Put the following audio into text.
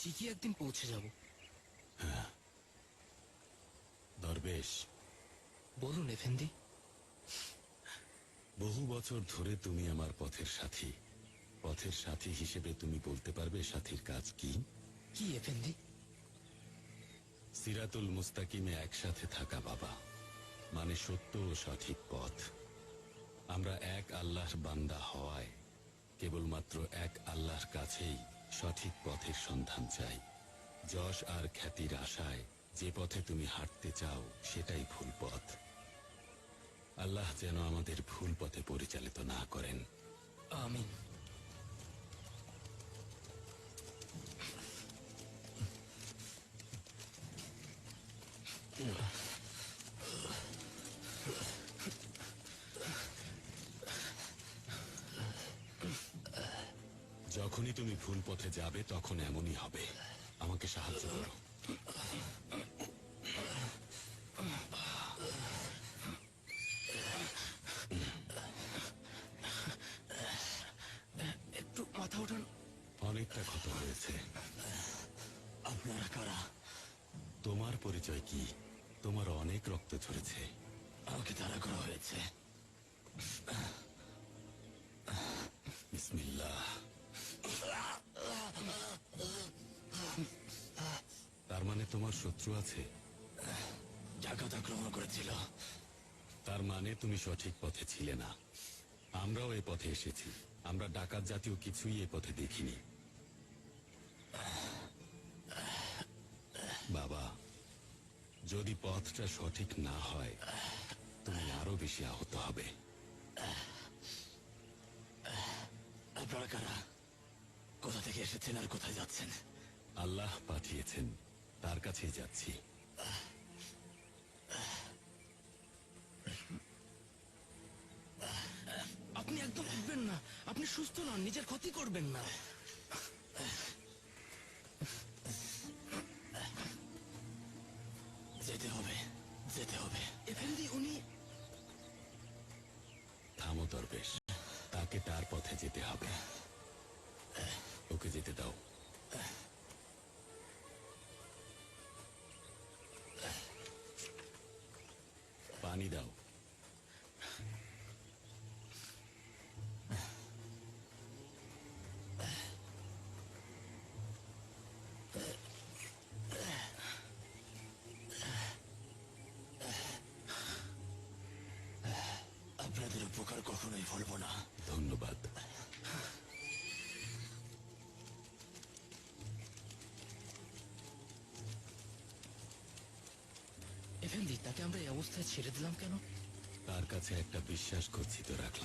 ঠিকই একদিন পৌঁছে যাব। হ্যাঁ দরবেশ, বলুন এফেন্দি। বহু বছর ধরে তুমি আমার পথের সাথী। পথের সাথী হিসেবে তুমি বলতে পারবে সাথীর কাজ কি? কি এফেন্দি? সিরাতুল মুস্তাকিমে একসাথে থাকা বাবা, মানে সত্য ও সঠিক পথ। আমরা এক আল্লাহর বান্দা হওয়ায় কেবলমাত্র এক আল্লাহর কাছেই সঠিক পথের সন্ধান চাই। যশ আর খ্যাতির আশায় যে পথে তুমি হাঁটতে চাও সেটাই ভুল পথ। আল্লাহ যেন আমাদের ভুল পথে পরিচালিত না করেন। আমিন। যখনই তুমি ভুল পথে যাবে তখন এমনই হবে। আমাকে সাহায্য করো। একটু মাথা ওঠান। অনেকটা ক্ষত হয়েছে। আপনারা কারা? তোমার পরিচয় কি? তোমার অনেক রক্ত ঝরেছে। আমাকে তাড়া করা হয়েছে। বিসমিল্লাহ। তার মানে তোমার শত্রু আছে? ডাকাত আক্রমণ করেছিল। তার মানে তুমি সঠিক পথে ছিলে না। আমরাও এই পথে এসেছি। আমরা ডাকাত জাতীয় কিছুই এই পথে দেখিনি। বাবা, যদি পথটা সঠিক না হয় তুমি আরো বেশি আহত হবে। আপনারা কারা? কোথা থেকে এসেছেন আর কোথায় যাচ্ছেন? আল্লাহ পাঠিয়েছেন, তার কাছেই যাচ্ছি। আপনি একদম উঠবেন না। আপনি সুস্থ নন, নিজের ক্ষতি করবেন না। যেতে হবে, যেতে হবে। এফেন্দি, উনি... থামো দরবেশ, তাকে তার পথে যেতে হবে। ওকে যেতে দাও। পানি দাও। আপনাদের উপকার কখনোই ভুলব না। ধন্যবাদ। এফেন্দি, তাকে আমরা এই অবস্থায় ছেড়ে দিলাম কেন? তার কাছে একটা বিশ্বাসঘাতক রাখলাম।